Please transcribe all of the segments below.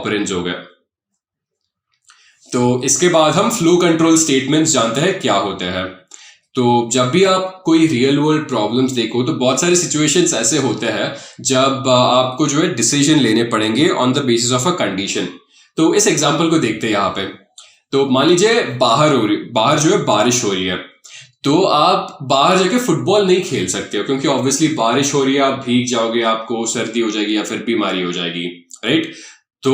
Operands हो गए। तो इसके बाद हम फ्लो कंट्रोल स्टेटमेंट्स जानते हैं क्या होते हैं। तो जब भी आप कोई रियल वर्ल्ड प्रॉब्लम्स देखो तो बहुत सारे सिचुएशंस ऐसे होते हैं जब आपको जो है डिसीजन लेने पड़ेंगे on the basis of a condition. तो इस एग्जांपल को देखते हैं यहाँ पे। तो मान लीजिए बाहर जो है बारिश हो रही है, तो आप बाहर जाके फुटबॉल नहीं खेल सकते हो क्योंकि ऑब्वियसली बारिश हो रही है, आप भीग जाओगे, आपको सर्दी हो जाएगी या फिर बीमारी हो जाएगी, राइट। तो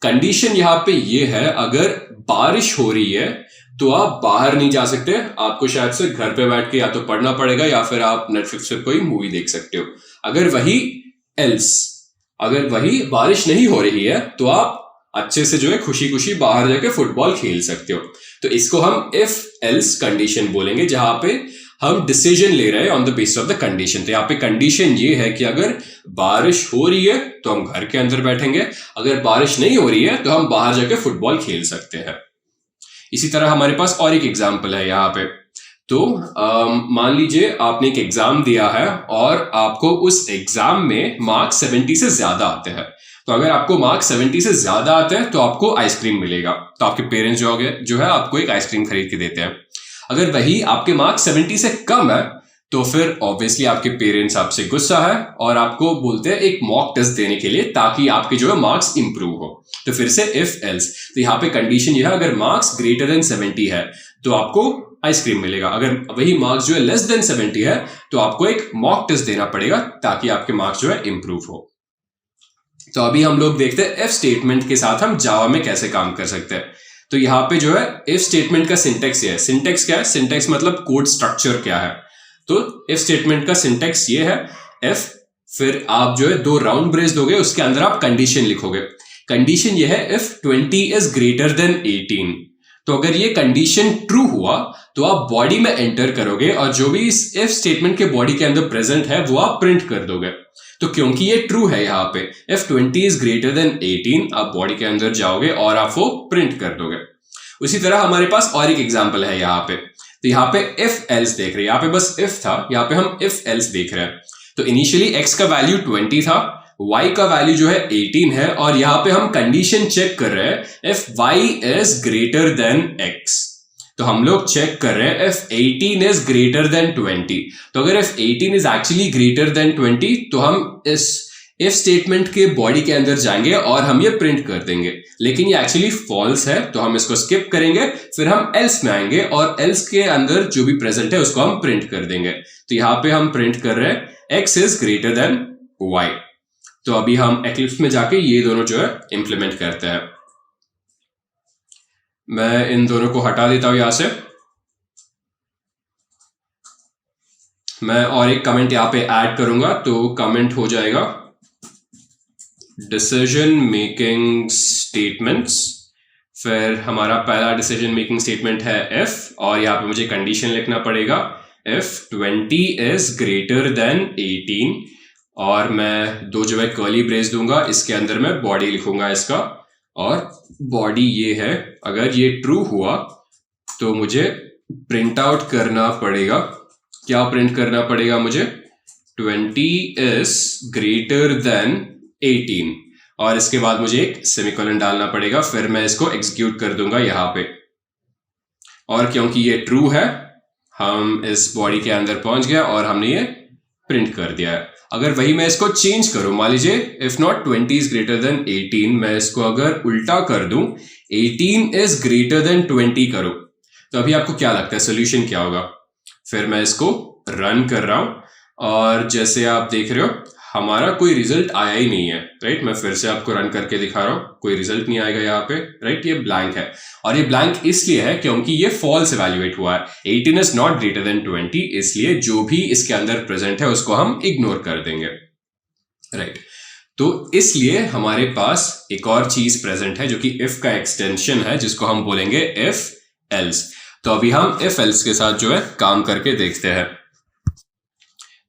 कंडीशन यहाँ पे ये है, अगर बारिश हो रही है तो आप बाहर नहीं जा सकते, आपको शायद से घर पे बैठ के या तो पढ़ना पड़ेगा या फिर आप नेटफ्लिक्स पे कोई मूवी देख सकते हो। अगर वही बारिश नहीं हो रही है तो आप अच्छे से जो है खुशी खुशी बाहर जाके फुटबॉल खेल सकते हो। तो इसको हम इफ एल्स कंडीशन बोलेंगे, जहां पे हम डिसीजन ले रहे हैं on the basis of the condition. तो यहाँ पे कंडीशन ये है कि अगर बारिश हो रही है तो हम घर के अंदर बैठेंगे, अगर बारिश नहीं हो रही है तो हम बाहर जाके फुटबॉल खेल सकते हैं। इसी तरह हमारे पास और एक एग्जाम्पल है यहाँ पे। तो मान लीजिए आपने एक एग्जाम दिया है और आपको उस एग्जाम में मार्क्स 70 से ज्यादा आते हैं। तो अगर आपको मार्क्स 70 से ज्यादा आते हैं तो आपको आइसक्रीम मिलेगा। तो आपके पेरेंट्स जो है आपको एक आइसक्रीम खरीद के देते हैं। अगर वही आपके मार्क्स 70 से कम है तो फिर ऑब्वियसली आपके पेरेंट्स आपसे गुस्सा है और आपको बोलते हैं एक मॉक टेस्ट देने के लिए ताकि आपके जो है मार्क्स इंप्रूव हो। तो फिर से इफ एल्स, तो यहाँ पे कंडीशन ये है, अगर मार्क्स ग्रेटर देन 70 है तो आपको आइसक्रीम मिलेगा, अगर वही मार्क्स जो है लेस देन 70 है तो आपको एक मॉक टेस्ट देना पड़ेगा ताकि आपके मार्क्स जो है इंप्रूव हो। तो अभी हम लोग देखते हैं इफ स्टेटमेंट के साथ हम जावा में कैसे काम कर सकते हैं। तो यहाँ पे जो है इफ स्टेटमेंट का सिंटेक्स ये है। सिंटेक्स क्या है? सिंटेक्स मतलब कोड स्ट्रक्चर क्या है। तो इफ स्टेटमेंट का सिंटेक्स ये है, इफ, फिर आप जो है 2 राउंड ब्रेस दोगे, उसके अंदर आप कंडीशन लिखोगे। कंडीशन ये है इफ 20 इज ग्रेटर देन 18। तो अगर ये कंडीशन ट्रू हुआ तो आप बॉडी में एंटर करोगे और जो भी इस इफ स्टेटमेंट के बॉडी के अंदर प्रेजेंट है वो आप प्रिंट कर दोगे। तो क्योंकि ये ट्रू है यहाँ पे इफ 20 इज ग्रेटर देन 18, आप बॉडी के अंदर जाओगे और आप वो प्रिंट कर दोगे। उसी तरह हमारे पास और एक एग्जांपल है यहाँ पे। तो यहाँ पे इफ एल्स देख रहे हैं, यहाँ पे बस इफ था, यहाँ पे हम इफ एल्स देख रहे हैं। तो इनिशियली x का वैल्यू 20 था, y का वैल्यू जो है 18 है और यहाँ पे हम कंडीशन चेक कर रहे हैं if y is greater than x। तो हम लोग चेक कर रहे हैं इफ 18 इज ग्रेटर देन 20। तो अगर if 18 is actually greater than 20 तो हम इस इफ स्टेटमेंट के बॉडी के अंदर जाएंगे और हम ये प्रिंट कर देंगे, लेकिन ये एक्चुअली फॉल्स है तो हम इसको स्किप करेंगे, फिर हम एल्स में आएंगे और एल्स के अंदर जो भी प्रेजेंट है उसको हम प्रिंट कर देंगे। तो यहाँ पे हम प्रिंट कर रहे हैं x is greater than y। तो अभी हम एक्लिप्स में जाके ये दोनों जो है इंप्लीमेंट करते हैं। मैं इन दोनों को हटा देता हूं यहां से। मैं और एक कमेंट यहां पे ऐड करूंगा, तो कमेंट हो जाएगा डिसीजन मेकिंग स्टेटमेंट्स। फिर हमारा पहला डिसीजन मेकिंग स्टेटमेंट है इफ, और यहाँ पे मुझे कंडीशन लिखना पड़ेगा इफ 20 इज ग्रेटर देन 18, और मैं 2 जो है कर्ली ब्रेस दूंगा, इसके अंदर मैं बॉडी लिखूंगा इसका, और बॉडी ये है। अगर ये ट्रू हुआ तो मुझे प्रिंट आउट करना पड़ेगा। क्या प्रिंट करना पड़ेगा मुझे? 20 इज ग्रेटर देन 18, और इसके बाद मुझे एक सेमीकोलन डालना पड़ेगा। फिर मैं इसको एग्जीक्यूट कर दूंगा यहाँ पे, और क्योंकि ये ट्रू है हम इस बॉडी के अंदर पहुंच गया और हमने ये प्रिंट कर दिया है। अगर वही मैं इसको चेंज करूं, मान लीजिए if not 20 is greater then 18, मैं इसको अगर उल्टा कर दूं 18 इज ग्रेटर देन 20 करूं, तो अभी आपको क्या लगता है सोल्यूशन क्या होगा? फिर मैं इसको रन कर रहा हूं और जैसे आप देख रहे हो हमारा कोई रिजल्ट आया ही नहीं है, राइट। मैं फिर से आपको रन करके दिखा रहा हूं, कोई रिजल्ट नहीं आएगा यहाँ पे, राइट। ये ब्लैंक है, और ये ब्लैंक इसलिए है क्योंकि ये फॉल्स इवैल्यूएट हुआ है। 18 इज नॉट ग्रेटर देन 20, इसलिए जो भी इसके अंदर प्रेजेंट है उसको हम इग्नोर कर देंगे, राइट। तो इसलिए हमारे पास एक और चीज प्रेजेंट है जो कि इफ का एक्सटेंशन है, जिसको हम बोलेंगे इफ एल्स। तो अभी हम इफ एल्स के साथ जो है काम करके देखते हैं।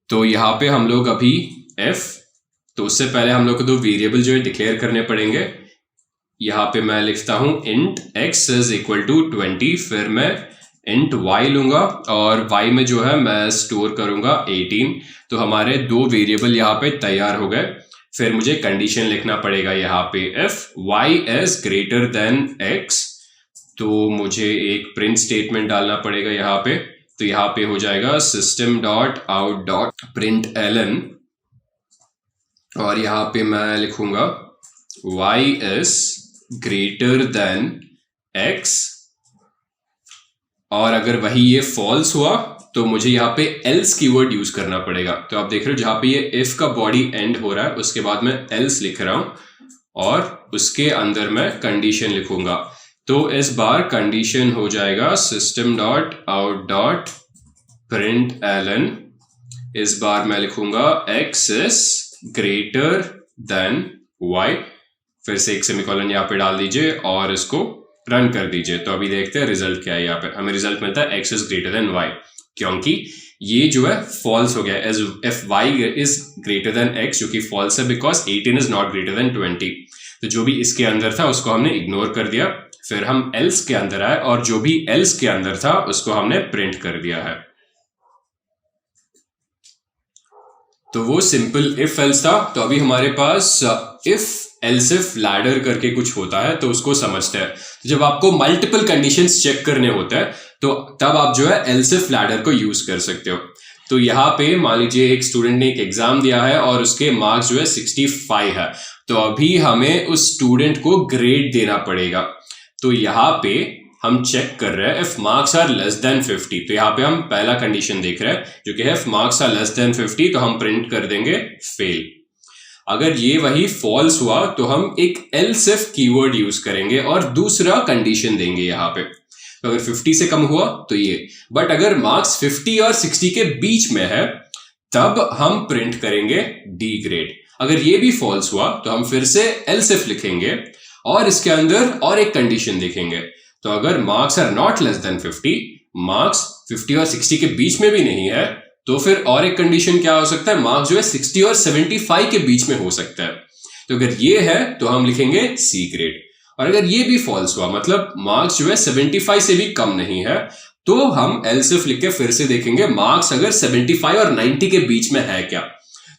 तो यहाँ पे हम लोग अभी इफ, तो उससे पहले हम लोग को 2 वेरिएबल जो है डिक्लेयर करने पड़ेंगे। यहाँ पे मैं लिखता हूं int x is equal to 20, फिर मैं int y लूंगा और y में जो है मैं स्टोर करूंगा 18। तो हमारे 2 वेरिएबल यहाँ पे तैयार हो गए। फिर मुझे कंडीशन लिखना पड़ेगा यहाँ पे if y is greater than x, तो मुझे एक प्रिंट स्टेटमेंट डालना पड़ेगा यहाँ पे। तो यहाँ पे हो जाएगा system dot out dot print ln, और यहाँ पे मैं लिखूंगा y is greater than x, और अगर वही ये फॉल्स हुआ तो मुझे यहाँ पे else कीवर्ड यूज करना पड़ेगा। तो आप देख रहे हो जहां पे ये if का बॉडी एंड हो रहा है उसके बाद मैं else लिख रहा हूं और उसके अंदर मैं कंडीशन लिखूंगा। तो इस बार कंडीशन हो जाएगा system dot out dot print ln, इस बार मैं लिखूंगा x is greater than y, फिर से एक सेमीकोलन यहाँ पे डाल दीजिए और इसको रन कर दीजिए। तो अभी देखते हैं रिजल्ट क्या है। यहाँ पे हमें रिजल्ट मिलता है x is greater than y, क्योंकि ये जो है फॉल्स हो गया। As if y is greater than x, जो कि फॉल्स है because 18 is not greater than 20। तो जो भी इसके अंदर था उसको हमने इग्नोर कर दिया, फिर हम else के अंदर आए और जो भी else के अंदर था उसको हमने प्रिंट कर दिया है। तो वो सिंपल इफ एल्स था। तो अभी हमारे पास इफ एल्स इफ लैडर करके कुछ होता है, तो उसको समझते हैं। तो जब आपको मल्टीपल कंडीशंस चेक करने होते हैं तो तब आप जो है एल्स इफ लैडर को यूज कर सकते हो। तो यहाँ पे मान लीजिए एक स्टूडेंट ने एक एग्जाम दिया है और उसके मार्क्स जो है 65 है, तो अभी हमें उस स्टूडेंट को ग्रेड देना पड़ेगा। तो यहाँ पे हम चेक कर रहे हैं if marks are less than 50। तो यहाँ पे हम पहला कंडीशन देख रहे हैं जो कि है if marks are less than 50, तो हम प्रिंट कर देंगे फेल। अगर ये वही फॉल्स हुआ तो हम एक else if कीवर्ड यूज करेंगे और दूसरा कंडीशन देंगे यहाँ पे। तो अगर 50 से कम हुआ तो ये, बट अगर मार्क्स 50 और 60 के बीच में है तब हम प्रिंट करेंगे डी ग्रेड। अगर ये भी फॉल्स हुआ तो हम फिर से else if लिखेंगे और इसके अंदर और एक कंडीशन देखेंगे। तो अगर marks are not less than 50, marks 50 और 60 के बीच में भी नहीं है, तो फिर और एक कंडीशन क्या हो सकता है, मार्क्स जो है 60 और 75 के बीच में हो सकता है। तो अगर ये है तो हम लिखेंगे सी ग्रेड। और अगर ये भी फॉल्स हुआ, मतलब मार्क्स जो है 75 से भी कम नहीं है, तो हम else if लिख के फिर से देखेंगे मार्क्स अगर 75 और 90 के बीच में है क्या।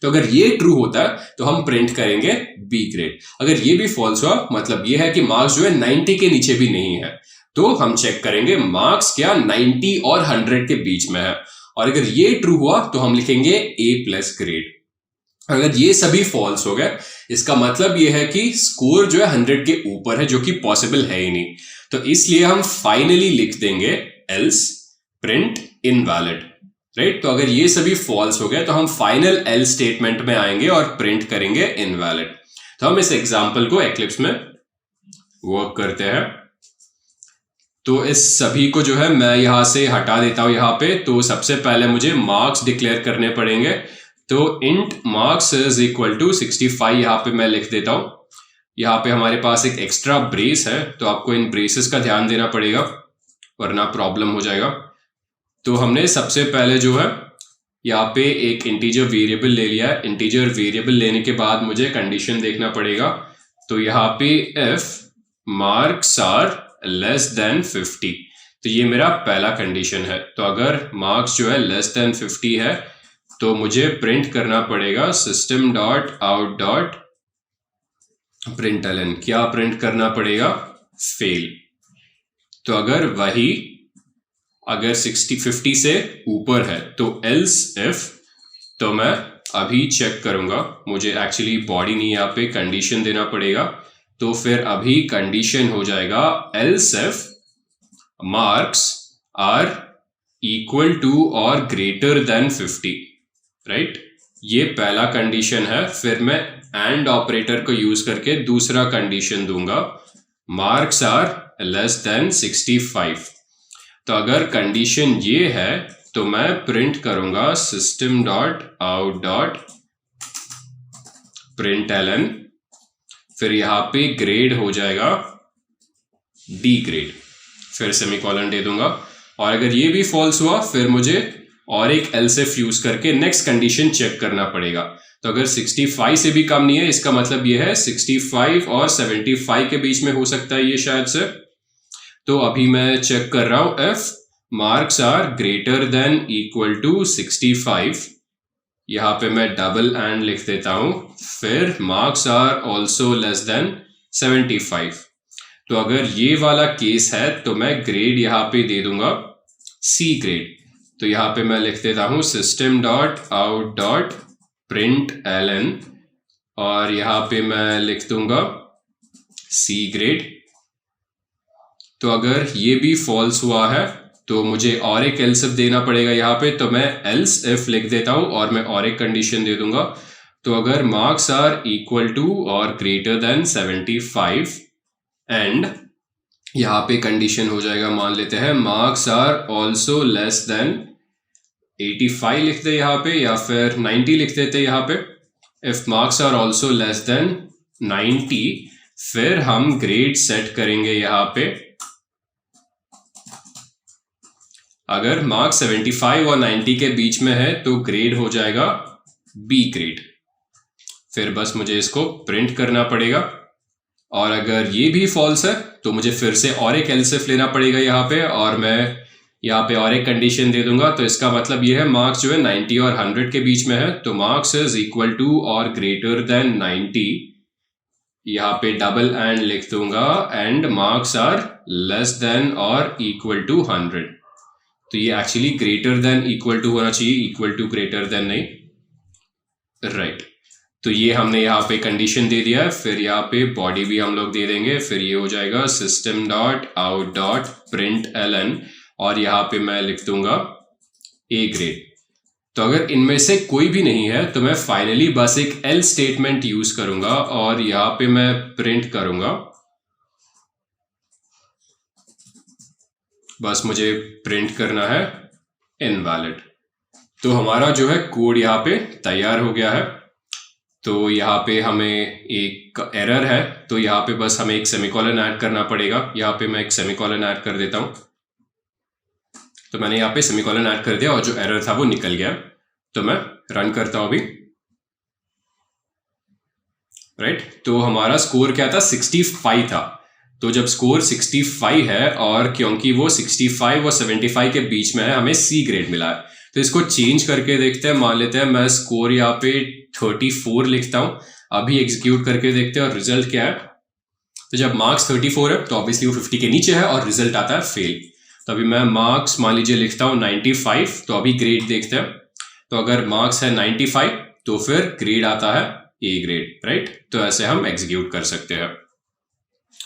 तो अगर ये ट्रू होता है तो हम प्रिंट करेंगे बी ग्रेड। अगर ये भी फॉल्स हुआ, मतलब ये है कि मार्क्स जो है 90 के नीचे भी नहीं है, तो हम चेक करेंगे मार्क्स क्या 90 और 100 के बीच में है। और अगर ये ट्रू हुआ तो हम लिखेंगे ए प्लस ग्रेड। अगर ये सभी फॉल्स हो गए, इसका मतलब ये है कि स्कोर जो है 100 के ऊपर है, जो कि पॉसिबल है ही नहीं। तो इसलिए हम फाइनली लिख देंगे एल्स प्रिंट इनवैलिड, राइट। तो अगर ये सभी फॉल्स हो गए तो हम फाइनल एल्स स्टेटमेंट में आएंगे और प्रिंट करेंगे इनवैलिड। तो हम इस एग्जाम्पल को एक्लिप्स में वर्क करते हैं। तो इस सभी को जो है मैं यहां से हटा देता हूं यहाँ पे। तो सबसे पहले मुझे मार्क्स डिक्लेयर करने पड़ेंगे। तो int marks is equal to 65 यहाँ पे मैं लिख देता हूं। यहाँ पे हमारे पास एक एक्स्ट्रा ब्रेस है, तो आपको इन ब्रेसेस का ध्यान देना पड़ेगा वरना प्रॉब्लम हो जाएगा। तो हमने सबसे पहले जो है यहाँ पे एक इंटीजर वेरिएबल ले लिया है। इंटीजर वेरिएबल लेने के बाद मुझे कंडीशन देखना पड़ेगा। तो यहाँ पे if marks are less than 50, तो ये मेरा पहला कंडीशन है। तो अगर मार्क्स जो है लेस देन 50 है तो मुझे प्रिंट करना पड़ेगा system dot out dot print ln। क्या प्रिंट करना पड़ेगा, फेल। तो अगर वही अगर 50 से ऊपर है तो else if, तो मैं अभी चेक करूंगा, मुझे एक्चुअली बॉडी नहीं यहाँ पे कंडीशन देना पड़ेगा। तो फिर अभी कंडीशन हो जाएगा else if marks are equal to और ग्रेटर देन 50, राइट। ये पहला कंडीशन है। फिर मैं एंड ऑपरेटर को यूज करके दूसरा कंडीशन दूंगा, मार्क्स आर लेस देन 65। तो अगर कंडीशन ये है तो मैं प्रिंट करूंगा system dot out dot print ln। फिर यहां पे ग्रेड हो जाएगा डी ग्रेड, फिर सेमीकोलन दे दूंगा। और अगर ये भी फॉल्स हुआ फिर मुझे और एक else if यूज करके नेक्स्ट कंडीशन चेक करना पड़ेगा। तो अगर 65 से भी कम नहीं है, इसका मतलब ये है 65 और 75 के बीच में हो सकता है ये शायद से। तो अभी मैं चेक कर रहा हूं if marks are greater than equal to 65, यहां पे मैं डबल एंड लिख देता हूं, फिर marks are also less than 75। तो अगर ये वाला केस है तो मैं ग्रेड यहाँ पे दे दूंगा सी ग्रेड। तो यहाँ पे मैं लिख देता हूं system dot out dot print ln, और यहाँ पे मैं लिख दूंगा सी ग्रेड। तो अगर ये भी फॉल्स हुआ है तो मुझे और एक एल्स इफ देना पड़ेगा यहाँ पे, तो मैं एल्स इफ लिख देता हूं और मैं और एक कंडीशन दे दूंगा। तो अगर मार्क्स आर इक्वल टू और ग्रेटर देन 75 एंड यहाँ पे कंडीशन हो जाएगा, मान लेते हैं marks are also less than 85 लिख दे यहाँ पे, या फिर 90 लिख देते यहाँ पे। If marks are also less than 90, फिर हम ग्रेड सेट करेंगे यहाँ पे। अगर मार्क्स 75 और 90 के बीच में है तो ग्रेड हो जाएगा बी ग्रेड। फिर बस मुझे इसको प्रिंट करना पड़ेगा, और अगर ये भी फॉल्स है तो मुझे फिर से और एक एल्स इफ लेना पड़ेगा यहाँ पे, और मैं यहाँ पे और एक कंडीशन दे दूंगा। तो इसका मतलब ये है मार्क्स जो है 90 और 100 के बीच में है, तो मार्क्स इज इक्वल टू और ग्रेटर देन 90, यहाँ पे डबल एंड लिख दूंगा, and marks are less than और इक्वल टू 100। तो ये actually greater than equal to होना चाहिए, इक्वल टू ग्रेटर देन नहीं, राइट। तो ये हमने यहाँ पे कंडीशन दे दिया है। फिर यहाँ पे बॉडी भी हम लोग दे देंगे। फिर ये हो जाएगा system dot out dot print ln, और यहाँ पे मैं लिख दूंगा ए ग्रेड। तो अगर इनमें से कोई भी नहीं है तो मैं फाइनली बस एक एल स्टेटमेंट यूज करूंगा और यहाँ पे मैं प्रिंट करूंगा, बस मुझे प्रिंट करना है इनवैलिड। तो हमारा जो है कोड यहाँ पे तैयार हो गया है। तो यहाँ पे हमें एक एरर है, तो यहाँ पे बस हमें एक सेमीकोलन ऐड करना पड़ेगा। यहाँ पे मैं एक सेमीकोलन ऐड कर देता हूँ। तो मैंने यहाँ पे सेमीकोलन ऐड कर दिया और जो एरर था वो निकल गया। तो मैं रन करता हूँ अभी, राइट। तो हमारा स्कोर क्या था, 65 था। तो जब स्कोर 65 है और क्योंकि वो 65 और 75 के बीच में है, हमें सी ग्रेड मिला है। तो इसको चेंज करके देखते हैं। मान लेते हैं मैं स्कोर यहाँ पे 34 लिखता हूँ। अभी एग्जीक्यूट करके देखते हैं और रिजल्ट क्या है। तो जब मार्क्स 34 है तो ऑब्वियसली वो 50 के नीचे है और रिजल्ट आता है फेल। तो अभी मैं मार्क्स मान लीजिए लिखता हूँ 95, तो अभी ग्रेड देखते हैं। तो अगर मार्क्स है 95 तो फिर ग्रेड आता है ए ग्रेड, राइट। तो ऐसे हम एग्जीक्यूट कर सकते हैं।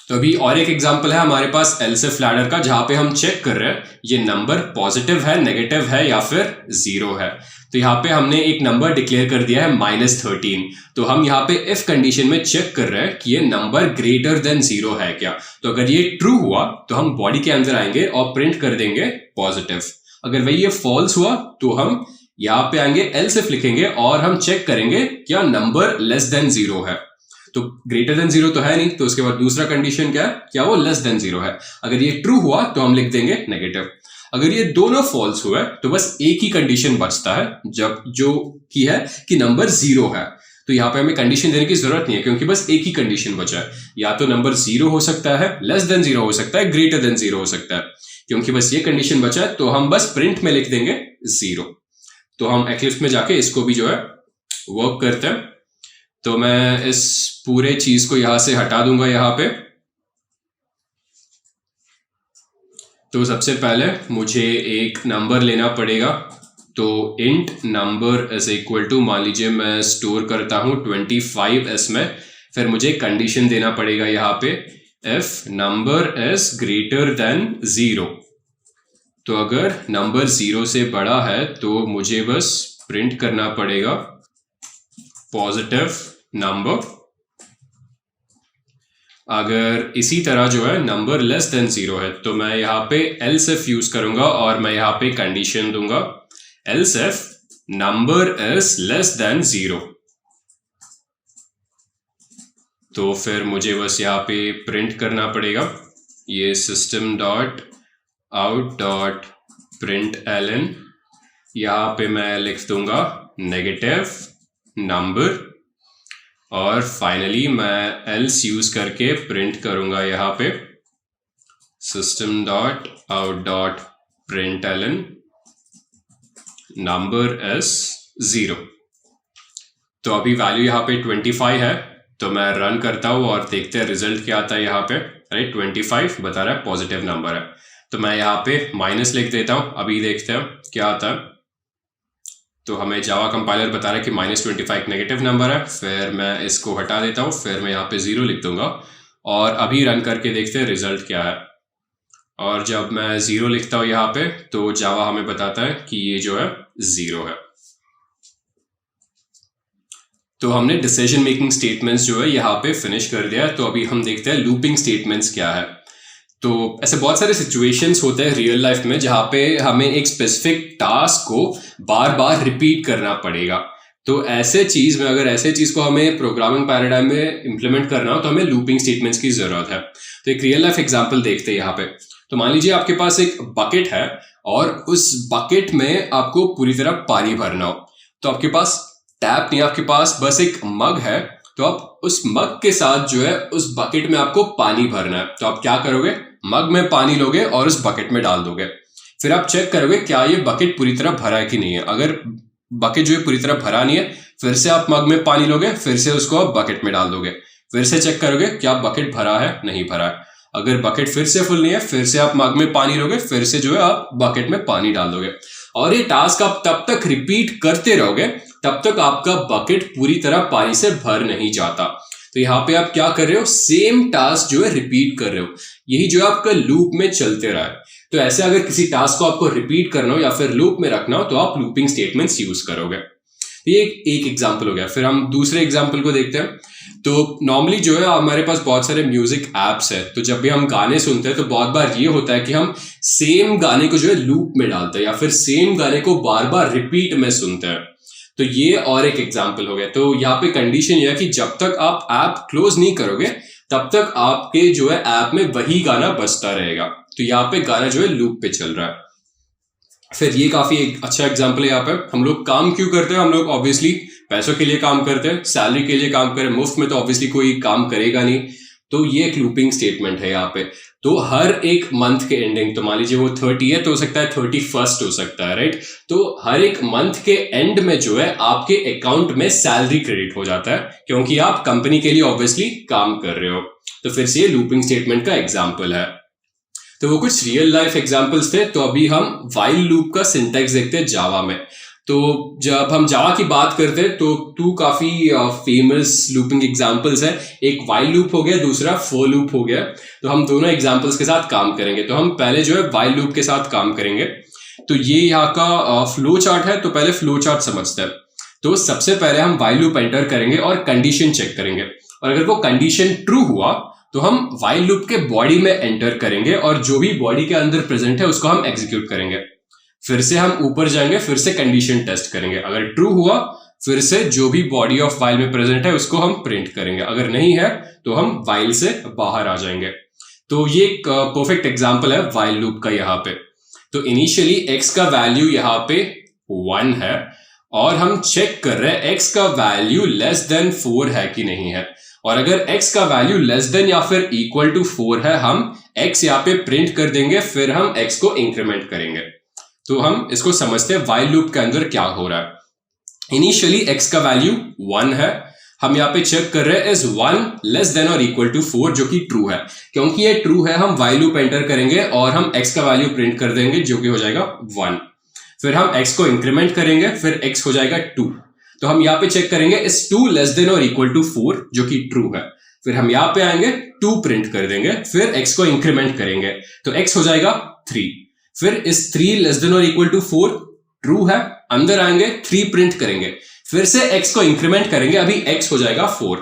तो अभी और एक एग्जांपल है हमारे पास एल्स इफ लैडर का, जहां पे हम चेक कर रहे हैं ये नंबर पॉजिटिव है, नेगेटिव है या फिर जीरो है। तो यहाँ पे हमने एक नंबर डिक्लेयर कर दिया है -13। तो हम यहाँ पे इफ कंडीशन में चेक कर रहे हैं कि ये नंबर ग्रेटर देन जीरो है क्या। तो अगर ये ट्रू हुआ तो हम बॉडी के अंदर आएंगे और प्रिंट कर देंगे पॉजिटिव। अगर वही ये फॉल्स हुआ तो हम यहाँ पे आएंगे, एल्स इफ लिखेंगे और हम चेक करेंगे क्या नंबर लेस देन जीरो है। तो ग्रेटर देन जीरो तो है नहीं, तो उसके बाद दूसरा कंडीशन क्या है, क्या वो लेस देन जीरो है। अगर ये ट्रू हुआ तो हम लिख देंगे नेगेटिव। अगर ये दोनों फॉल्स हुए तो बस एक ही कंडीशन बचता है, जब जो की है कि नंबर जीरो है। तो यहाँ पे हमें कंडीशन देने की जरूरत नहीं है क्योंकि बस एक ही कंडीशन बचा है। या तो नंबर जीरो हो सकता है, लेस देन जीरो हो सकता है, ग्रेटर देन जीरो हो सकता है। क्योंकि बस ये कंडीशन बचा है तो हम बस प्रिंट में लिख देंगे जीरो। तो हम एक्लिप्स में जाके इसको भी जो है वर्क करते हैं। तो मैं इस पूरे चीज को यहां से हटा दूंगा यहाँ पे। तो सबसे पहले मुझे एक नंबर लेना पड़ेगा। तो int number is equal to, मान लीजिए मैं स्टोर करता हूं 25 इसमें। फिर मुझे कंडीशन देना पड़ेगा यहाँ पे, if number is greater than zero. तो अगर नंबर जीरो से बड़ा है तो मुझे बस प्रिंट करना पड़ेगा पॉजिटिव नंबर। अगर इसी तरह जो है नंबर लेस देन जीरो है तो मैं यहाँ पे एल्स इफ यूज करूंगा और मैं यहाँ पे कंडीशन दूंगा, else if number is less than zero. तो फिर मुझे बस यहाँ पे प्रिंट करना पड़ेगा ये system dot out dot print ln. यहाँ पे मैं लिख दूंगा नेगेटिव नंबर, और फाइनली मैं एल्स यूज करके प्रिंट करूंगा यहाँ पे system dot out dot print ln number is zero. तो अभी वैल्यू यहाँ पे 25 है, तो मैं रन करता हूँ और देखते हैं रिजल्ट क्या आता है यहाँ पे। राइट, 25 बता रहा है पॉजिटिव नंबर है, तो मैं यहाँ पे माइनस लिख देता हूँ। अभी देखते हैं क्या आता है। तो हमें जावा कंपाइलर बता रहा है कि -25 नेगेटिव नंबर है। फिर मैं इसको हटा देता हूँ, फिर मैं यहाँ पे 0 लिख दूंगा और अभी रन करके देखते हैं रिजल्ट क्या है। और जब मैं 0 लिखता हूँ यहाँ पे, तो जावा हमें बताता है कि ये जो है 0 है। तो हमने डिसीजन मेकिंग स्टेटमेंट्स जो है यहाँ पे फिनिश कर दिया है। तो अभी हम देखते हैं लूपिंग स्टेटमेंट्स क्या है। तो ऐसे बहुत सारे सिचुएशंस होते हैं रियल लाइफ में जहाँ पे हमें एक स्पेसिफिक टास्क को बार बार रिपीट करना पड़ेगा। तो ऐसे चीज में, अगर ऐसे चीज को हमें प्रोग्रामिंग पैराडाइम में इंप्लीमेंट करना हो तो हमें लूपिंग स्टेटमेंट्स की जरूरत है। तो एक रियल लाइफ एग्जांपल देखते हैं यहाँ पे। तो मान लीजिए आपके पास एक बकेट है और उस बकेट में आपको पूरी तरह पानी भरना हो। तो आपके पास टैप नहीं, आपके पास बस एक मग है। तो आप उस मग के साथ जो है उस बकेट में आपको पानी भरना है। तो आप क्या करोगे, मग में पानी लोगे और उस बकेट में डाल दोगे। फिर आप चेक करोगे क्या ये बकेट पूरी तरह भरा है कि नहीं है। अगर बकेट जो है पूरी तरह भरा नहीं है, फिर से आप मग में पानी लोगे, फिर से उसको आप बकेट में डाल दोगे। फिर से चेक करोगे क्या बकेट भरा है, नहीं भरा है। अगर बकेट फिर से फुल नहीं है, फिर से आप मग में पानी लोगे, फिर से जो है आप बकेट में पानी डाल दोगे। और ये टास्क आप तब तक रिपीट करते रहोगे तब तक आपका बकेट पूरी तरह पानी से भर नहीं जाता। तो यहाँ पे आप क्या कर रहे हो, सेम टास्क जो है रिपीट कर रहे हो। यही जो है आपका लूप में चलते रहा है। तो ऐसे अगर किसी टास्क को आपको रिपीट करना हो या फिर लूप में रखना हो तो आप लूपिंग स्टेटमेंट्स यूज करोगे। ये एक एग्जांपल हो गया। फिर हम दूसरे एग्जांपल को देखते हैं। तो नॉर्मली जो है हमारे पास बहुत सारे म्यूजिक एप्स है। तो जब भी हम गाने सुनते हैं तो बहुत बार ये होता है कि हम सेम गाने को जो है लूप में डालते हैं या फिर सेम गाने को बार बार रिपीट में सुनते हैं। तो ये और एक एग्जांपल हो गया। तो यहाँ पे कंडीशन ये है कि जब तक आप ऐप क्लोज नहीं करोगे तब तक आपके जो है ऐप में वही गाना बजता रहेगा। तो यहाँ पे गाना जो है लूप पे चल रहा है। फिर ये काफी एक अच्छा एग्जांपल है। यहाँ पे हम लोग काम क्यों करते हैं, हम लोग ऑब्वियसली पैसों के लिए काम करते हैं, सैलरी के लिए काम करें। मुफ्त में तो ऑब्वियसली कोई काम करेगा नहीं। तो ये एक लूपिंग स्टेटमेंट है यहाँ पे। तो हर एक मंथ के एंडिंग, तो मान लीजिए वो 30 है तो हो सकता है 31st हो सकता है, राइट। तो हर एक मंथ के एंड में जो है आपके अकाउंट में सैलरी क्रेडिट हो जाता है क्योंकि आप कंपनी के लिए ऑब्वियसली काम कर रहे हो। तो फिर से ये लूपिंग स्टेटमेंट का एग्जाम्पल है। तो वो कुछ रियल लाइफ एग्जांपल्स थे। तो अभी हम व्हाइल लूप का सिंटैक्स देखते हैं जावा में। तो जब हम जावा की बात करते हैं तो 2 काफी फेमस लूपिंग एग्जांपल्स है। एक व्हाइल लूप हो गया, दूसरा फॉर लूप हो गया। तो हम दोनों एग्जांपल्स के साथ काम करेंगे। तो हम पहले जो है व्हाइल लूप के साथ काम करेंगे। तो ये यहाँ का फ्लो चार्ट है। तो पहले फ्लो चार्ट समझते हैं। तो सबसे पहले हम व्हाइल लूप एंटर करेंगे और कंडीशन चेक करेंगे, और अगर वो कंडीशन ट्रू हुआ तो हम व्हाइल लूप के बॉडी में एंटर करेंगे और जो भी बॉडी के अंदर प्रेजेंट है उसको हम एग्जीक्यूट करेंगे। फिर से हम ऊपर जाएंगे, फिर से कंडीशन टेस्ट करेंगे। अगर ट्रू हुआ फिर से जो भी बॉडी ऑफ व्हाइल में प्रेजेंट है उसको हम प्रिंट करेंगे। अगर नहीं है तो हम व्हाइल से बाहर आ जाएंगे। तो ये एक परफेक्ट एग्जांपल है व्हाइल लूप का यहाँ पे। तो इनिशियली x का वैल्यू यहाँ पे 1 है और हम चेक कर रहे हैं x का वैल्यू लेस देन 4 है कि नहीं है। और अगर x का वैल्यू लेस देन या फिर इक्वल टू 4 है, हम x यहाँ पे प्रिंट कर देंगे, फिर हम x को इंक्रीमेंट करेंगे। तो हम इसको समझते हैं व्हाइल लूप के अंदर क्या हो रहा है। इनिशियली x का वैल्यू 1 है, हम यहाँ पे चेक कर रहे हैं इज 1 लेस देन और इक्वल टू 4, जो कि ट्रू है। क्योंकि ये ट्रू है हम व्हाइल लूप एंटर करेंगे और हम x का वैल्यू प्रिंट कर देंगे जो कि हो जाएगा 1। फिर हम x को इंक्रीमेंट करेंगे, फिर x हो जाएगा 2। तो हम यहाँ पे चेक करेंगे इस 2 लेस देन और इक्वल टू 4, जो कि ट्रू है। फिर हम यहाँ पे आएंगे 2 प्रिंट कर देंगे, फिर x को इंक्रीमेंट करेंगे तो x हो जाएगा 3। फिर इस 3 लेस देन और इक्वल टू 4 ट्रू है, अंदर आएंगे 3 प्रिंट करेंगे, फिर से x को इंक्रीमेंट करेंगे, अभी x हो जाएगा 4।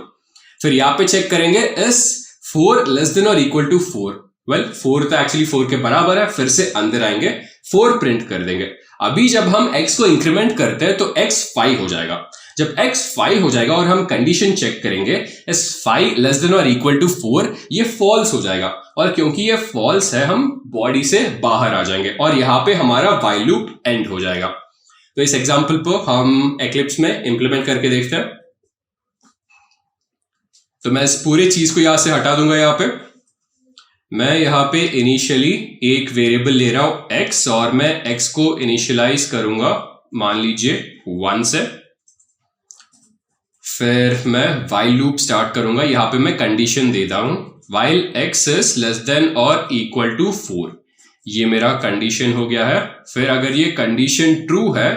फिर यहाँ पे चेक करेंगे इस 4 लेस देन और इक्वल टू 4, वेल 4 तो एक्चुअली 4 के बराबर है, फिर से अंदर आएंगे 4 प्रिंट कर देंगे। अभी जब हम x को इंक्रीमेंट करते हैं तो x 5 हो जाएगा। जब x 5 हो जाएगा और हम कंडीशन चेक करेंगे इस 5 लेस देन और इक्वल टू 4, ये फॉल्स हो जाएगा। और क्योंकि ये फॉल्स है हम बॉडी से बाहर आ जाएंगे और यहाँ पे हमारा व्हाइल लूप एंड हो जाएगा। तो इस एग्जाम्पल को हम एक्लिप्स में इंप्लीमेंट करके देखते हैं। तो मैं इस पूरे चीज को यहां से हटा दूंगा। यहाँ पे मैं यहाँ पे इनिशियली एक वेरिएबल ले रहा हूं x और मैं x को इनिशियलाइज करूंगा मान लीजिए 1 से। फिर मैं while लूप स्टार्ट करूंगा। यहाँ पे मैं कंडीशन देता हूं while x is less than or equal to 4। ये मेरा कंडीशन हो गया है। फिर अगर ये कंडीशन ट्रू है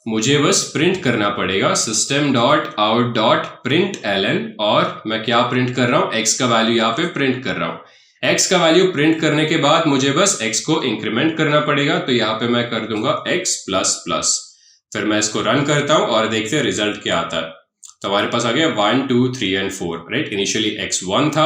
मुझे बस प्रिंट करना पड़ेगा system dot out dot print ln, और मैं क्या प्रिंट कर रहा हूं, x का वैल्यू यहाँ पे प्रिंट कर रहा हूं। x का वैल्यू प्रिंट करने के बाद मुझे बस x को इंक्रीमेंट करना पड़ेगा, तो यहाँ पे मैं कर दूंगा x प्लस प्लस। फिर मैं इसको रन करता हूं और देखते हैं रिजल्ट क्या आता है। तो हमारे पास आ गया 1 2 3 एंड 4, राइट। इनिशियली x 1 था,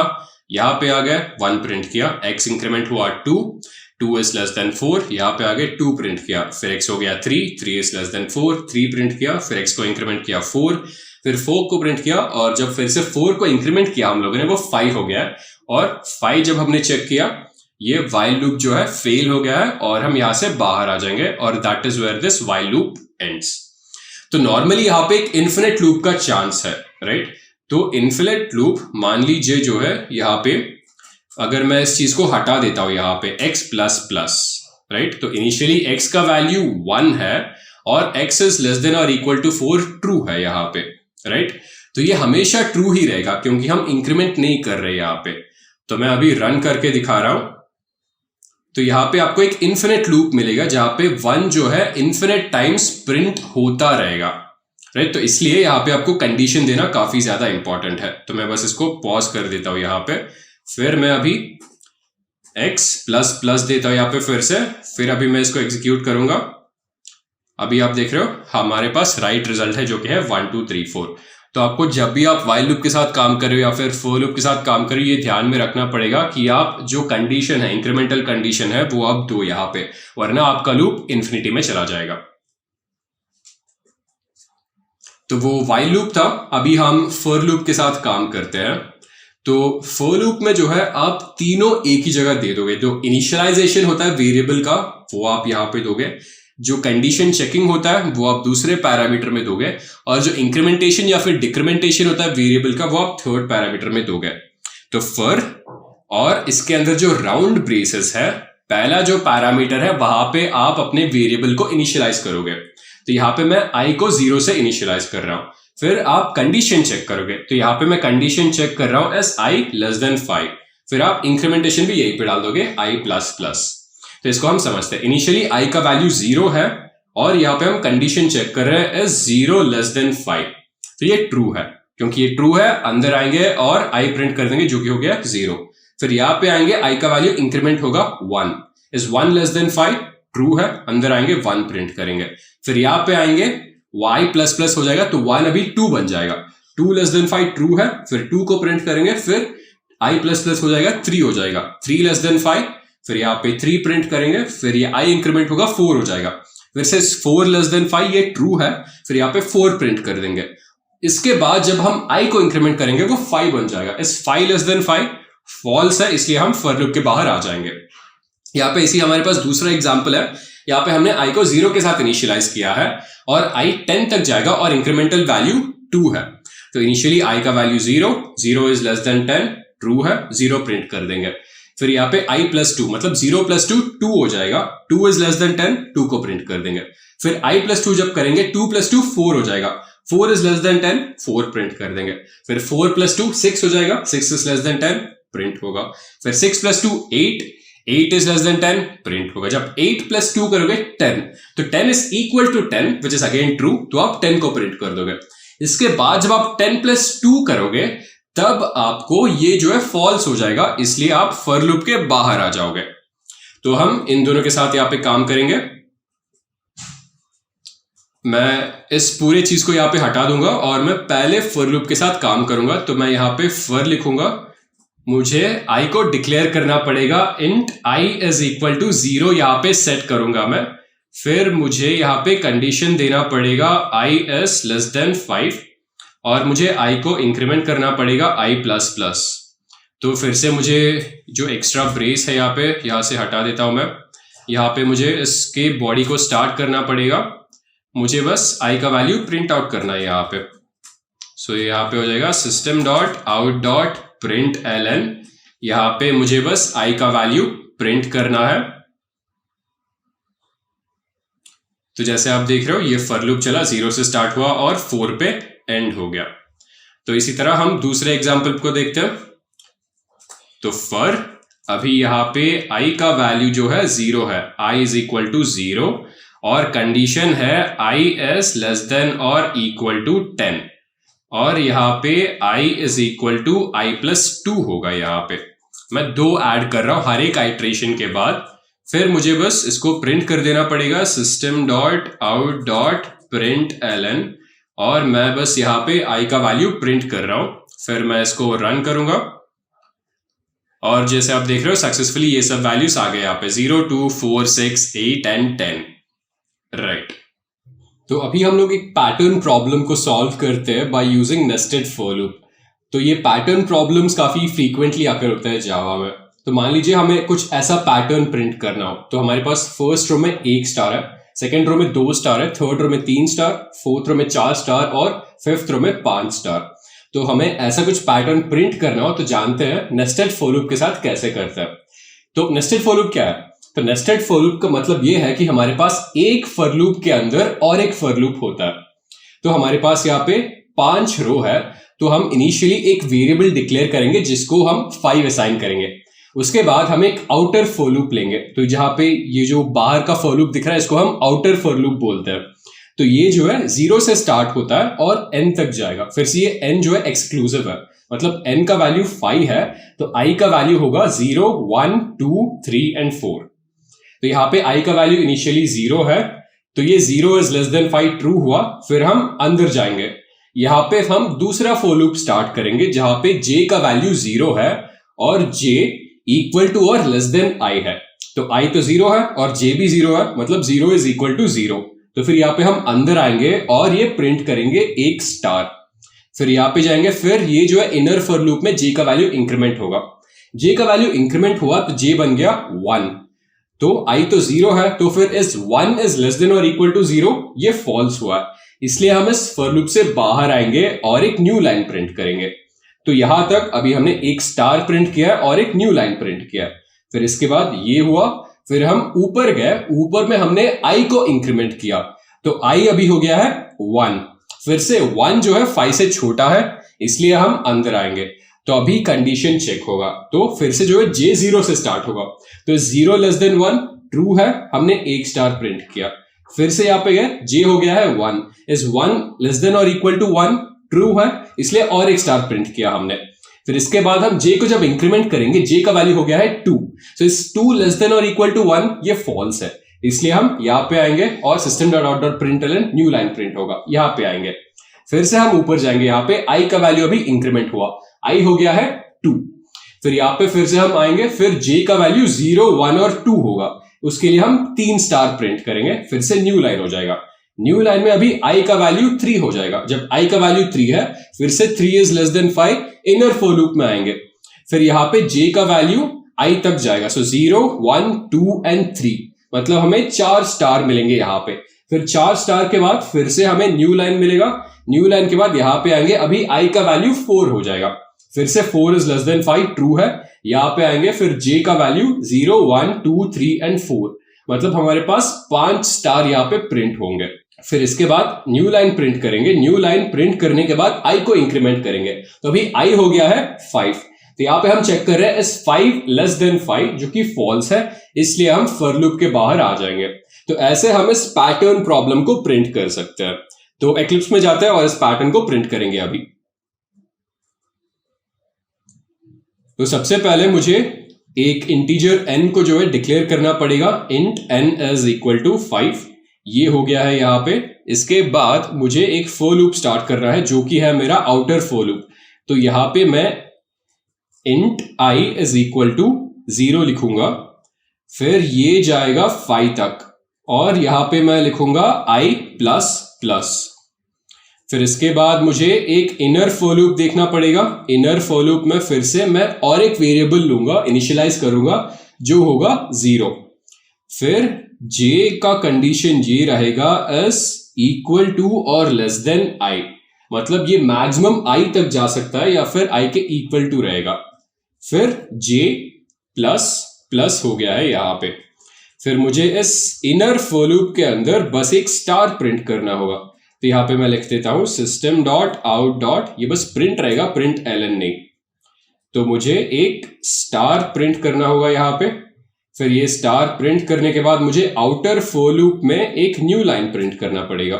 यहाँ पे आ गया 1 प्रिंट किया, x इंक्रीमेंट हुआ 2 इज लेस देन 4, यहाँ पे आगे 2 प्रिंट किया, फिर x हो गया 3 इज लेस देन 4, 3 प्रिंट किया, फिर x को इंक्रीमेंट किया 4, फिर 4 को प्रिंट किया, और जब फिर से 4 को इंक्रीमेंट किया हम लोगों ने वो 5 हो गया है। और 5 जब हमने चेक किया ये while लूप जो है फेल हो गया है और हम यहाँ से बाहर आ जाएंगे, और that is where this while loop ends. तो नॉर्मली यहाँ पे एक इन्फिनिट लूप का चांस है, राइट। तो इन्फिनिट लूप मान लीजिए जो है यहाँ पे अगर मैं इस चीज को हटा देता हूं यहाँ पे x प्लस प्लस, राइट। तो इनिशियली x का वैल्यू 1 है और x इज लेस देन और इक्वल टू 4 ट्रू है यहाँ पे, राइट। तो ये हमेशा ट्रू ही रहेगा क्योंकि हम इंक्रीमेंट नहीं कर रहे यहाँ पे। तो मैं अभी रन करके दिखा रहा हूं, तो यहाँ पे आपको एक इन्फिनिट लूप मिलेगा जहां पे 1 जो है इन्फिनिट टाइम्स प्रिंट होता रहेगा, राइट। तो इसलिए यहाँ पे आपको कंडीशन देना काफी ज्यादा इंपॉर्टेंट है। तो मैं बस इसको पॉज कर देता हूं यहाँ पे, फिर मैं अभी x प्लस प्लस देता हूं यहाँ पे फिर से, फिर अभी मैं इसको एग्जीक्यूट करूंगा। अभी आप देख रहे हो हमारे पास राइट रिजल्ट है जो कि है 1 2 3 4। तो आपको जब भी आप while लूप के साथ काम कर रहे हो या फिर for लूप के साथ काम कर रहे हो, ये ध्यान में रखना पड़ेगा कि आप जो कंडीशन है, इंक्रीमेंटल कंडीशन है, वो आप दो यहाँ पे, वरना आपका लूप इन्फिनिटी में चला जाएगा। तो वो while लूप था। अभी हम for लूप के साथ काम करते हैं। तो for लूप में जो है आप तीनों एक ही जगह दे दोगे। जो इनिशियलाइजेशन होता है वेरिएबल का वो आप यहाँ पे दोगे, जो कंडीशन चेकिंग होता है वो आप दूसरे पैरामीटर में दोगे, और जो इंक्रीमेंटेशन या फिर डिक्रीमेंटेशन होता है वेरिएबल का वो आप थर्ड पैरामीटर में दोगे। तो for और इसके अंदर जो राउंड ब्रेसेस है, पहला जो पैरामीटर है वहां पे आप अपने वेरिएबल को इनिशियलाइज करोगे। तो यहाँ पे मैं i को 0 से इनिशियलाइज कर रहा हूं। फिर आप कंडीशन चेक करोगे, तो यहाँ पे मैं कंडीशन चेक कर रहा हूं एस i लेस देन 5। फिर आप इंक्रीमेंटेशन भी यही पे डाल दोगे i प्लस प्लस। तो इसको हम समझते हैं, इनिशियली i का वैल्यू 0 है और यहाँ पे हम कंडीशन चेक कर रहे हैं एस 0 लेस देन 5। तो ये ट्रू है, क्योंकि ये ट्रू है अंदर आएंगे और i प्रिंट कर देंगे जो कि हो गया 0। फिर यहाँ पे आएंगे i का वैल्यू इंक्रीमेंट होगा 1, इज 1 लेस देन 5, ट्रू है, अंदर आएंगे 1 प्रिंट करेंगे। फिर यहाँ पे आएंगे y प्लस प्लस हो जाएगा, तो 1 अभी 2 बन जाएगा, 2 लेस देन 5 ट्रू है, फिर 2 को प्रिंट करेंगे, फिर i प्लस प्लस हो जाएगा 3 हो जाएगा, 3 लेस देन 5, फिर यहाँ पे 3 प्रिंट करेंगे, फिर ये i इंक्रीमेंट होगा 4 हो जाएगा, फिर से 4 लेस देन 5 ये ट्रू है, फिर यहाँ पे 4 प्रिंट कर देंगे। इसके बाद जब हम i को इंक्रीमेंट करेंगे वो 5 बन जाएगा, इस 5 लेस देन 5 फॉल्स है, इसलिए हम फॉर लूप के बाहर आ जाएंगे। यहाँ पे इसी हमारे पास दूसरा एग्जांपल है, यहाँ पे हमने i को 0 के साथ इनिशियलाइज किया है और i 10 तक जाएगा और इंक्रीमेंटल वैल्यू 2 है। तो इनिशियली i का value 0 is less than 10, true है, 0 प्रिंट कर देंगे। फिर यहाँ पे i प्लस 2 मतलब 0 प्लस 2 2 हो जाएगा, 2 इज लेस देन 10, 2 को प्रिंट कर देंगे। फिर i प्लस 2 जब करेंगे 2 प्लस 2 4 हो जाएगा, 4 इज लेस देन 10, 4 प्रिंट कर देंगे। फिर 4 प्लस 2 6 हो जाएगा, 6 इज लेस देन 10 प्रिंट होगा। फिर 6 plus 2 8 is less than 10 print होगा। जब 8 प्लस 2 करोगे 10, तो 10 is equal to 10 which is again true, तो आप 10 को प्रिंट कर दोगे। इसके बाद जब आप 10 प्लस 2 करोगे तब आपको ये जो है फॉल्स हो जाएगा, इसलिए आप फॉर लूप के बाहर आ जाओगे। तो हम इन दोनों के साथ यहां पे काम करेंगे। मैं इस पूरे चीज को यहां पे हटा दूंगा और मैं पहले फॉर लूप के साथ काम करूंगा। तो मैं यहां पे फॉर लिखूंगा, मुझे i को डिक्लेयर करना पड़ेगा, int i is equal to 0 यहां पे सेट करूंगा मैं। फिर मुझे यहां पे कंडीशन देना पड़ेगा i इज लेस देन 5 और मुझे i को इंक्रीमेंट करना पड़ेगा i प्लस प्लस। तो फिर से मुझे जो एक्स्ट्रा ब्रेस है यहां से हटा देता हूं मैं। यहाँ पे मुझे इसके बॉडी को स्टार्ट करना पड़ेगा, मुझे बस i का वैल्यू प्रिंट आउट करना है यहाँ पे। सो यहाँ पे हो जाएगा system dot out dot print ln, यहाँ पे मुझे बस i का वैल्यू प्रिंट करना है। तो जैसे आप देख रहे हो ये फॉर लूप चला, 0 से स्टार्ट हुआ और 4 पे एंड हो गया। तो इसी तरह हम दूसरे एग्जाम्पल को देखते हैं। तो फॉर अभी यहाँ पे i का वैल्यू जो है 0 है, i इज इक्वल टू 0 और कंडीशन है i इज लेस देन और इक्वल टू 10 और यहाँ पे i is equal to i plus 2 होगा। यहाँ पे मैं 2 ऐड कर रहा हूं हर एक आइट्रेशन के बाद, फिर मुझे बस इसको प्रिंट कर देना पड़ेगा system dot out dot print ln और मैं बस यहाँ पे i का वैल्यू प्रिंट कर रहा हूं। फिर मैं इसको रन करूंगा और जैसे आप देख रहे हो सक्सेसफुली ये सब वैल्यूज आ गए यहाँ पे 0, 2, 4, 6, 8 एंड 10, राइट। तो अभी हम लोग एक पैटर्न प्रॉब्लम को सॉल्व करते हैं by using nested for loop. तो ये पैटर्न प्रॉब्लम्स काफी फ्रीक्वेंटली आकर होता है जावा में। तो मान लीजिए हमें कुछ ऐसा पैटर्न प्रिंट करना हो, तो हमारे पास फर्स्ट रो में 1 स्टार है, सेकेंड रो में 2 स्टार है, थर्ड रो में 3 स्टार, फोर्थ रो में 4 स्टार और फिफ्थ रो में 5 स्टार। तो हमें ऐसा कुछ पैटर्न प्रिंट करना हो तो जानते हैं नेस्टेड फॉर लूप के साथ कैसे करते हैं। तो नेस्टेड फॉर लूप क्या है? तो नेस्टेड फॉर लूप का मतलब ये है कि हमारे पास एक फॉर लूप के अंदर और एक फॉर लूप होता है। तो हमारे पास यहाँ पे 5 रो है, तो हम इनिशियली एक वेरिएबल डिक्लेयर करेंगे जिसको हम 5 असाइन करेंगे। उसके बाद हम एक आउटर फॉर लूप लेंगे। तो जहां पे ये जो बाहर का फॉर लूप दिख रहा है इसको हम आउटर फॉर लूप बोलते हैं। तो ये जो है 0 से स्टार्ट होता है और n तक जाएगा। फिर से ये n जो है एक्सक्लूसिव है, मतलब n का वैल्यू 5 है तो i का वैल्यू होगा 0, 1, 2, 3 एंड 4। तो यहाँ पे i का वैल्यू इनिशियली 0 है, तो ये 0 इज लेस देन 5 ट्रू हुआ। फिर हम अंदर जाएंगे, यहाँ पे हम दूसरा फॉर लूप स्टार्ट करेंगे जहां पे j का वैल्यू 0 है और j इक्वल टू और लेस देन i है। तो i तो 0 है और j भी 0 है, मतलब 0 इज इक्वल टू 0। तो फिर यहाँ पे हम अंदर आएंगे और ये प्रिंट करेंगे 1 स्टार। फिर यहाँ पे जाएंगे, फिर ये जो है इनर फॉर लूप में j का वैल्यू इंक्रीमेंट होगा। j का वैल्यू इंक्रीमेंट हुआ तो j बन गया 1। तो i तो 0 है, तो फिर इस 1 इज लेस देन और इक्वल टू 0 ये फॉल्स हुआ, इसलिए हम इस फॉर लूप से बाहर आएंगे और एक न्यू लाइन प्रिंट करेंगे। तो यहां तक अभी हमने 1 स्टार प्रिंट किया है और एक न्यू लाइन प्रिंट किया है। फिर इसके बाद ये हुआ, फिर हम ऊपर गए, ऊपर में हमने i को इंक्रीमेंट किया तो i अभी हो गया है 1। फिर से 1 जो है 5 से छोटा है, इसलिए हम अंदर आएंगे तो अभी कंडीशन चेक होगा। तो फिर से जो है j 0 से स्टार्ट होगा, तो 0 लेस देन 1 ट्रू है, हमने 1 स्टार प्रिंट किया। फिर से यहाँ पे गए, j हो गया है 1, इज 1 लेस देन और इक्वल टू 1 ट्रू है, इसलिए और 1 स्टार प्रिंट किया हमने। फिर इसके बाद हम j को जब इंक्रीमेंट करेंगे, j का वैल्यू हो गया है 2, सो इस 2 लेस देन और इक्वल टू 1 ये फॉल्स है, इसलिए हम यहाँ पे आएंगे और system dot out dot print ln new line print होगा, यहाँ पे आएंगे। फिर से हम ऊपर जाएंगे, यहाँ पे i का वैल्यू अभी इंक्रीमेंट हुआ, i हो गया है 2। फिर यहाँ पे फिर से हम आएंगे, फिर j का वैल्यू 0, 1 और 2 होगा, उसके लिए हम 3 स्टार प्रिंट करेंगे, फिर से न्यू लाइन हो जाएगा। न्यू लाइन में अभी i का वैल्यू 3 हो जाएगा। जब i का वैल्यू 3 है, फिर से 3 is less then 5, inner for loop में आएंगे। फिर यहाँ पे j का वैल्यू i तक जाएगा, सो 0, 1, 2 एंड 3, मतलब हमें 4 स्टार मिलेंगे यहाँ पे। फिर 4 स्टार के बाद फिर से हमें न्यू लाइन मिलेगा। न्यू लाइन के बाद यहाँ पे आएंगे, अभी i का वैल्यू 4 हो जाएगा, फिर से 4 इज लेस देन 5 ट्रू है। यहाँ पे आएंगे, फिर j का वैल्यू 0, 1, 2, 3 एंड 4, मतलब हमारे पास 5 स्टार यहाँ पे प्रिंट होंगे। फिर इसके बाद न्यू लाइन प्रिंट करेंगे। न्यू लाइन प्रिंट करने के बाद i को इंक्रीमेंट करेंगे, तो अभी i हो गया है 5। तो यहाँ पे हम चेक कर रहे हैं इस 5 लेस देन 5 जो कि फॉल्स है, इसलिए हम फॉर लूप के बाहर आ जाएंगे। तो ऐसे हम इस पैटर्न प्रॉब्लम को प्रिंट कर सकते हैं। तो एक्लिप्स में जाते हैं और इस पैटर्न को प्रिंट करेंगे अभी। तो सबसे पहले मुझे एक इंटीजर n को जो है डिक्लेयर करना पड़ेगा, int n is equal to 5, ये हो गया है यहाँ पे। इसके बाद मुझे एक फॉर लूप स्टार्ट करना है जो कि है मेरा आउटर फॉर लूप। तो यहाँ पे मैं int i is equal to 0 लिखूंगा, फिर ये जाएगा 5 तक और यहाँ पे मैं लिखूंगा i प्लस प्लस। फिर इसके बाद मुझे एक इनर फॉर लूप देखना पड़ेगा। इनर फॉर लूप में फिर से मैं और एक वेरिएबल लूंगा, इनिशियलाइज करूंगा जो होगा 0। फिर j का कंडीशन ये रहेगा is इक्वल टू और लेस देन i, मतलब ये मैक्सिमम i तक जा सकता है या फिर i के इक्वल टू रहेगा। फिर j प्लस प्लस हो गया है यहाँ पे। फिर मुझे इस इनर फॉर लूप के अंदर बस एक स्टार प्रिंट करना होगा, तो यहाँ पे मैं लिख देता हूं सिस्टम डॉट आउट डॉट, ये बस प्रिंट रहेगा, प्रिंट एलन नहीं। तो मुझे एक स्टार प्रिंट करना होगा यहाँ पे। फिर ये स्टार प्रिंट करने के बाद मुझे आउटर फॉर लूप में एक न्यू लाइन प्रिंट करना पड़ेगा।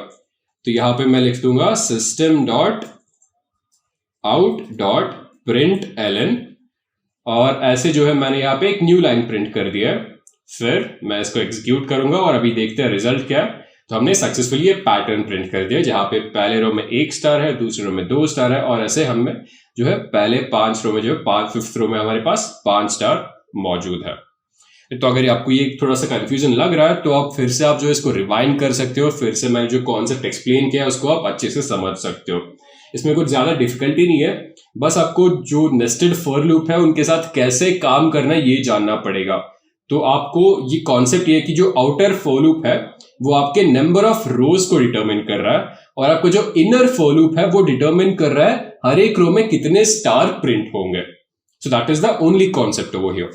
तो यहाँ पे मैं लिख दूंगा system dot out dot print ln, और ऐसे जो है मैंने यहाँ पे एक न्यू लाइन प्रिंट कर दिया है। फिर मैं इसको एग्जीक्यूट करूंगा और अभी देखते हैं रिजल्ट क्या है। तो हमने सक्सेसफुली ये पैटर्न प्रिंट कर दिया, जहां पे पहले रो में 1 स्टार है, दूसरे रो में 2 स्टार है, और ऐसे हमें जो है पहले 5 रो में जो है 5th रो में हमारे पास 5 स्टार मौजूद है। तो अगर आपको ये थोड़ा सा कंफ्यूजन लग रहा है तो आप फिर से आप जो इसको रिवाइंड कर सकते हो, फिर से मैंने जो कॉन्सेप्ट एक्सप्लेन किया उसको आप अच्छे से समझ सकते हो। इसमें कुछ ज्यादा डिफिकल्टी नहीं है, बस आपको जो नेस्टेड फॉर लूप है उनके साथ कैसे काम करना है ये जानना पड़ेगा। तो आपको ये कॉन्सेप्ट ये कि जो आउटर फॉर लूप है वो आपके नंबर ऑफ रोज को डिटरमिन कर रहा है, और आपको जो इनर फॉर लूप है वो डिटरमिन कर रहा है हर एक रो में कितने स्टार प्रिंट होंगे। So that is the only concept over here.